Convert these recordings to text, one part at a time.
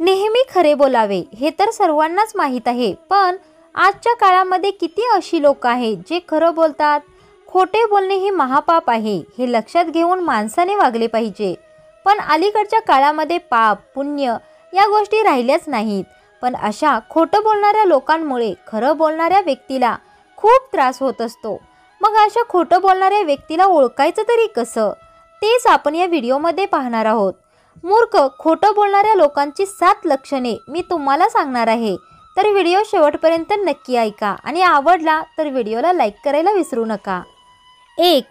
नेहमी खरे बोलावे हे तर सर्वांनाच माहीत आहे, पण आजच्या काळामध्ये किती अशी लोक आहेत जे खरं बोलतात। खोटे बोलणे हे महापाप आहे हे लक्षात घेऊन माणसाने वागले पाहिजे। पण अलीकडच्या काळामध्ये पाप पुण्य या गोष्टी राहिल्याच नाहीत, पण अशा खोटं बोलणाऱ्या लोकांमुळे खरं बोलणाऱ्या व्यक्तीला खूप त्रास होत असतो। मग अशा खोटं बोलणाऱ्या व्यक्तीला ओळखायचं तरी कसं, तेच आपण या व्हिडिओमध्ये पाहणार आहोत। मूर्ख खोटं बोलणाऱ्या लोकांची 7 लक्षणे मी तुम्हाला सांगणार आहे, तर व्हिडिओ शेवटपर्यंत नक्की ऐका आणि आवडला तर व्हिडिओला लाईक करायला विसरू नका। 1.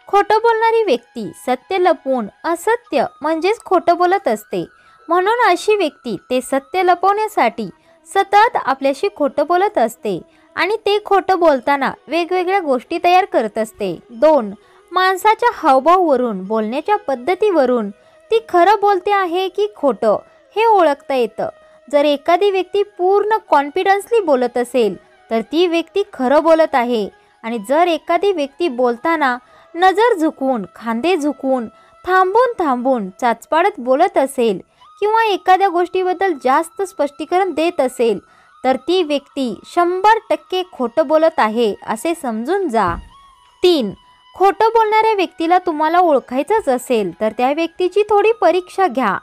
खोटं बोलणारी व्यक्ती सत्य लपवून असत्य म्हणजेच खोटं बोलत असते, म्हणून अशी व्यक्ती ते सत्य लपवण्यासाठी सतत आपल्याशी खोटं बोलत असते आणि ते खोटं बोलताना वेगवेगळ्या गोष्टी तयार करत असते। 2. माणसाच्या हावभावावरून बोलण्याच्या पद्धतीवरून ती खरं बोलते आहे की खोटं हे ओळखता येतं। जर एखादी व्यक्ती पूर्ण कॉन्फिडन्सली बोलत असेल तर ती व्यक्ती खरं बोलत आहे, आणि जर एखादी व्यक्ती बोलताना नजर झुकवून खांदे झुकवून थांबून चाचपाडत बोलत असेल किंवा एखाद्या गोष्टीबद्दल जास्त स्पष्टीकरण देत असेल तर ती व्यक्ती 100% खोटं बोलत आहे असे समजून जा। 3. खोटं बोलणाऱ्या व्यक्तीला तुम्हाला ओळखायचंच असेल तर त्या व्यक्तीची थोडी परीक्षा घ्या।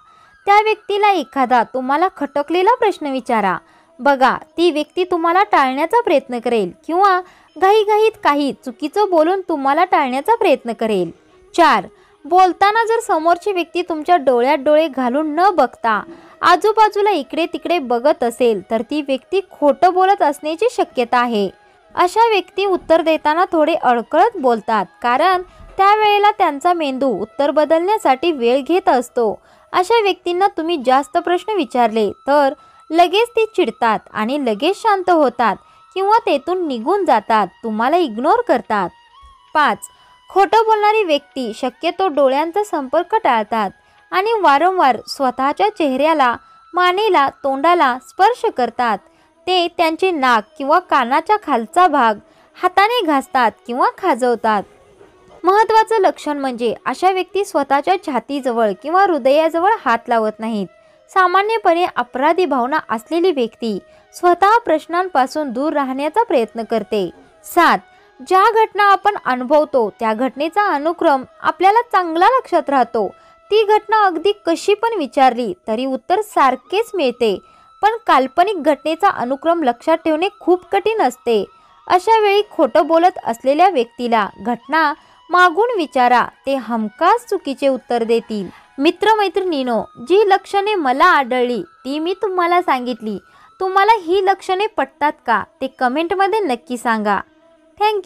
त्या व्यक्तीला एखादा तुम्हाला खटकलेला प्रश्न विचारा, बघा ती व्यक्ती तुम्हाला टाळण्याचा प्रयत्न करेल किंवा घाईघाईत काही चुकीचं बोलून तुम्हाला टाळण्याचा प्रयत्न करेल। 4. बोलताना जर समोरची व्यक्ती तुमच्या डोळ्यात डोळे घालून न बघता आजूबाजूला इकडे तिकडे बघत असेल तर ती व्यक्ती खोटं बोलत असण्याची शक्यता आहे। अशा व्यक्ती उत्तर देताना थोडे अडखळत बोलतात, कारण त्यावेळेला त्यांचा मेंदू उत्तर बदलण्यासाठी वेळ घेत असतो। अशा व्यक्तींना तुम्ही जास्त प्रश्न विचारले तर लगेच ते चिडतात आणि लगेच शांत होतात किंवा तेथून निघून जातात, तुम्हाला इग्नोर करतात। 5. खोटं बोलणारी व्यक्ती शक्यतो डोळ्यांचा संपर्क टाळतात आणि वारंवार स्वतःच्या चेहऱ्याला मानेला तोंडाला स्पर्श करतात। ते त्यांचे नाक किंवा कानाच्या खालचा भाग हाताने घासतात किंवा खाजवतात। महत्त्वाचं लक्षण म्हणजे अशा व्यक्ती स्वतःच्या छातीजवळ किंवा हृदयाजवळ हात लावत नाहीत। सामान्यपणे अपराधी भावना असलेली व्यक्ती स्वतः प्रश्नांपासून दूर राहण्याचा प्रयत्न करते। 7. ज्या घटना आपण अनुभवतो त्या घटनेचा अनुक्रम आपल्याला चांगला लक्षात राहतो। ती घटना अगदी कशी पण विचारली तरी उत्तर सारखेच मिळते, पण काल्पनिक घटनेचा अनुक्रम लक्षात ठेवणे खूप कठीण असते। अशा वेळी खोटं बोलत असलेल्या व्यक्तीला घटना मागून विचारा, ते हमखास चुकीचे उत्तर देतील। मित्रमैत्रिणींनो, जी लक्षणे मला आढळली ती मी तुम्हाला सांगितली। तुम्हाला ही लक्षणे पटतात का ते कमेंटमध्ये नक्की सांगा। थँक्यू।